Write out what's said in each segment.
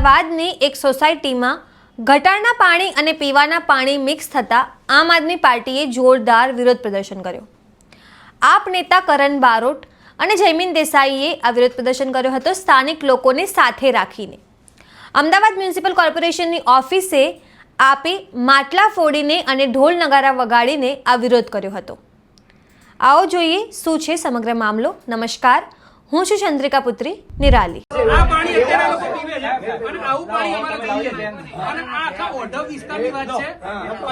અમદાવાદની એક સોસાયટીમાં ગટારના પાણી અને પીવાના પાણી મિક્સ થતાં આમ આદમી પાર્ટીએ જોરદાર વિરોધ પ્રદર્શન કર્યો। આપ નેતા કરણ બારોટ અને જયમીન દેસાઈએ આ વિરોધ પ્રદર્શન કર્યો હતો સ્થાનિક લોકોને સાથે રાખીને। અમદાવાદ મ્યુનિસિપલ કોર્પોરેશનની ઓફિસે આપે માટલા ફોડીને અને ઢોલ નગારા વગાડીને આ વિરોધ કર્યો હતો। आओ જોઈએ શું છે સમગ્ર મામલો। નમસ્કાર, હું છું ચંદ્રિકા પુત્રી નિરાલી। આ પાણી અત્યારે લોકો પીવે છે અને આવું પાણી અમારે જોઈએ છે અને આ આખા ઓઢવ વિસ્તારની વાત છે।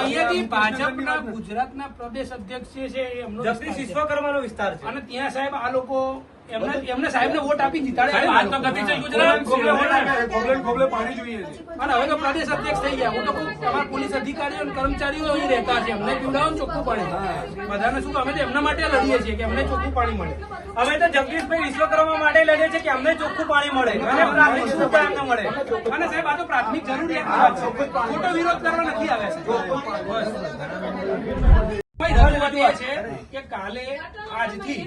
અહીંયાથી ભાજપના ગુજરાતના પ્રદેશ અધ્યક્ષ છે એમનો જગદીશ વિશ્વકર્માનો વિસ્તાર છે અને ત્યાં સાહેબ આ લોકો એમને સાહેબને વોટ આપી જીતાડે વાત તો ગતિ છે ગુજરાત ગોબલે પાણી જોઈએ છે અને હવે તો પ્રદેશ અધ્યક્ષ થઈ ગયા। હું તો તમારા પોલીસ અધિકારીઓ અને કર્મચારીઓ અહીં રહેતા છે, એમને પીવડાવો ચોખ્ખું પાણી। બધાને શું અમે તો એમના માટે લડીએ છીએ કે અમને ચોખ્ખું પાણી મળે। અમે તો જગદીશભાઈ વિશ્વકર્મા માટે લડીએ છીએ કે અમને ચોખ્ખું પાણી મળે અને પ્રાથમિક સુવિધા અમને મળે। અને સાહેબ આ તો પ્રાથમિક જરૂરિયાત છે, ખોટો વિરોધ કરવા નથી આવ્યા છે। રજૂઆત એ છે કે કાલે આજથી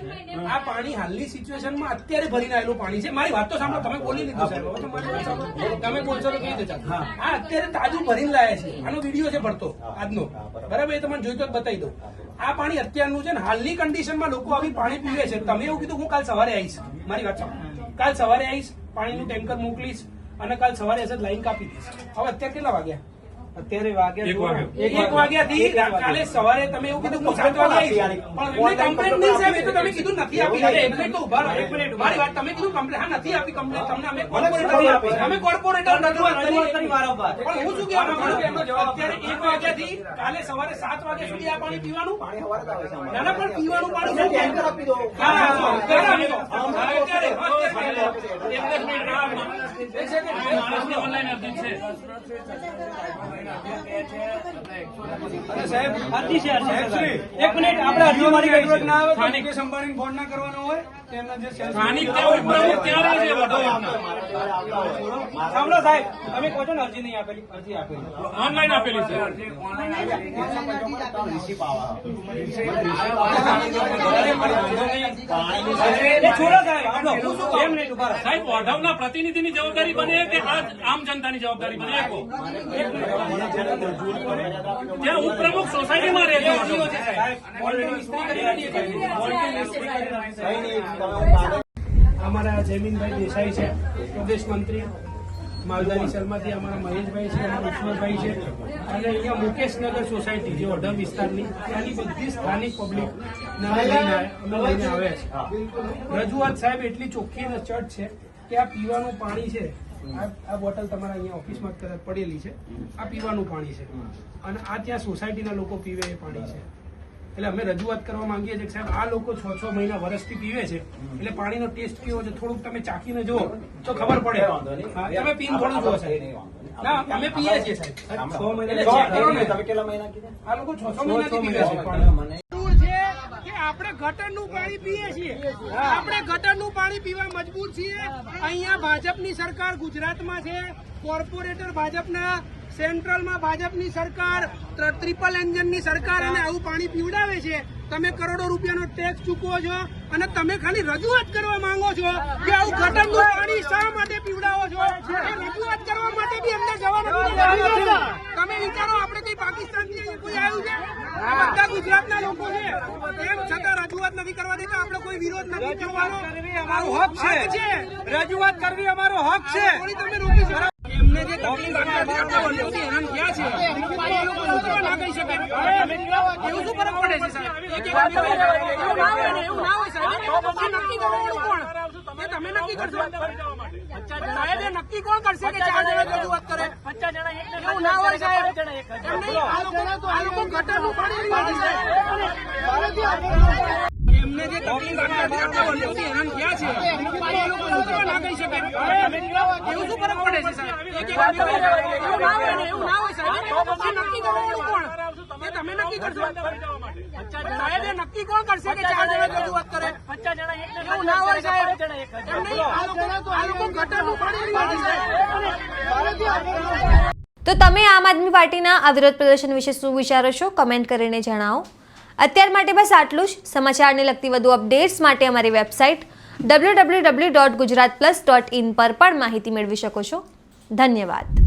આ પાણી હાલની સિચ્યુએશનમાં અત્યારે ભરીને આવેલું પાણી છે। મારી વાત તો સાંભળો, તમે બોલી લીધું સાહેબ, હવે તો મારી વાત સાંભળો, તમે બોલશો તો કઈ રીતે? આ અત્યારે તાજું ભરીને લાયા છે, આનો વિડીયો છે ભરતો આજનો, બરાબર? એ તમને જોઈતો જ બતાવી દઉં। આ પાણી અત્યારનું છે ને, હાલની કન્ડિશનમાં લોકો આવી પાણી પીવે છે। તમે એવું કીધું હું કાલ સવારે આવીશ, મારી વાત સાંભળો, કાલ સવારે આવીશ, પાણીનું ટેન્કર મોકલીશ અને કાલ સવારે હશે લાઈન કાપી દઈશ। હવે અત્યારે કેટલા વાગ્યા? અત્યારે વાગ્યા 1 વાગ્યાથી કાલે સવારે તમે એવું કીધું હું 7 વાગે આવીશ, પણ એમને કમ્પ્લેન્ટ નહીં સાહેબ, એ તો તમે કીધું નથી આપી। એક મિનિટ તો ઉભા રહો, એક મિનિટ મારી વાત, તમે કીધું કમ્પ્લેન્ટ, હા નથી આપી કમ્પ્લેન્ટ તમને, અમે કોર્પોરેટર અમે કોર્પોરેટર રજૂઆત કરી વારંવાર, પણ હું શું કહેવા માંગુ છું, અત્યારે 1 વાગ્યાથી કાલે સવારે 7 વાગ્યા સુધી આ પાણી પીવાનું, ના ના પણ પીવાનું પાણી શું ટેન્કર આપી દો, હા અત્યારે ઓનલાઈન અરજી છે સાહેબ, અરજી છે એક મિનિટ, આપણે અરજી મારી જરૂરત ના આવે, સ્થાનિક સંભાળીને ફોન ના કરવાનો હોય, તેમના જે સ્થાનિક સાંભળો સાહેબ, તમે કહો છો ને અરજી નહીં આપેલી, અરજી આપેલી ઓનલાઈન આપેલી છે, છોડો સાહેબ, સાહેબ ઓઢવના પ્રતિનિધિની જવાબદારી બને કે આમ જનતાની જવાબદારી બને? ત્યાં ઉપપ્રમુખ સોસાયટીમાં રહેતો અમારા જયમીનભાઈ દેસાઈ છે, પ્રદેશ મંત્રી માલધારી શર્માથી અમારા મહેશભાઈ છે, અમારા ઈશ્વરભાઈ છે, અને અહીંયા મુકેશનગર સોસાયટી જે ઓઢવ વિસ્તારની, ત્યાંની બધી સ્થાનિક પબ્લિક લઈને આવ્યા છે। રજૂઆત સાહેબ એટલી ચોખ્ખી અને ચટ છે કે આ પીવાનું પાણી છે, આ બોટલ તમારા અહીંયા ઓફિસમાં કદાચ પડેલી છે, આ પીવાનું પાણી છે અને આ ત્યાં સોસાયટીના લોકો પીવે એ પાણી છે। એટલે અમે રજૂઆત કરવા માંગીએ છીએ કે સાહેબ આ લોકો 6 મહિના વર્ષથી પીવે છે, એટલે પાણીનો ટેસ્ટ કેવો છે થોડુંક તમે ચાખીને જુઓ તો ખબર પડે। તમે પીને થોડું જુઓ સાહેબ, ના અમે પીએ છીએ સાહેબ, 6 મહિના, આ લોકો 6 મહિનાથી પીવે છે પાણી। આપણે ગટરનું પાણી પીએ છીએ, આપણે ગટરનું પાણી પીવા મજબૂર છીએ। અહીંયા ભાજપની સરકાર ગુજરાતમાં છે, કોર્પોરેટર ભાજપના, સેન્ટ્રલમાં ભાજપની સરકાર, ટ્રિપલ એન્જિનની સરકાર, અને આવું પાણી પીવડાવે છે। તમે કરોડો રૂપિયાનો ટેક્સ ચૂકવો છો અને તમે ખાલી રજૂઆત કરવા માંગો છો કે આવું ગટરનું પાણી શા માટે પીવડાવો છો? એ રજૂઆત કરવા માટે બી અમને જવાનું નથી। તમે વિચારો, આપણે કઈ પાકિસ્તાનથી કોઈ આવ્યું છે? બધા ગુજરાતના લોકો છે, તેમ છતાં રજૂઆત નથી કરવા દેતા। આપણે કોઈ વિરોધ નથી કરવાનો, અમારો હક છે, રજૂઆત કરવી અમારો હક છે। તમે રોકી શકો એમને જે તકલીફ હેરાન થયા છે ના કહી શકાય, એવું શું ફરક પડે છે સાહેબ? એવું ના હોય સાહેબ, નક્કી કરવાનું કોણ? એ તમે નક્કી કરશો સાહેબ? એ નક્કી કોણ કરશે કે 4 જણા રજૂઆત કરે? એવું ના હોય સાહેબ, આ લોકો ગટરનું પાણી નથી સાહેબ, એમને જે તકલીફ હેરાન થયા છે ના કહી શકાય, એવું શું ફરક પડે છે સાહેબ? એવું ના હોય સાહેબ, નક્કી કરવાનું કોણ? એ તમે નક્કી કરશો સાહેબ? એ નક્કી કોણ કરશે કે 4 જણા રજૂઆત કરે? એવું ના હોય સાહેબ, આ લોકો ગટરનું પાણી નથી સાહેબ। તો તમે આમ આદમી પાર્ટીના આ વિરોધ પ્રદર્શન વિશે શું વિચારો છો? કમેન્ટ કરીને જણાવો। અત્યાર માટે બસ આટલું જ। સમાચારને લગતી વધુ અપડેટ્સ માટે અમારી વેબસાઇટ www.gujaratplus.in પર પણ માહિતી મેળવી શકો છો। ધન્યવાદ.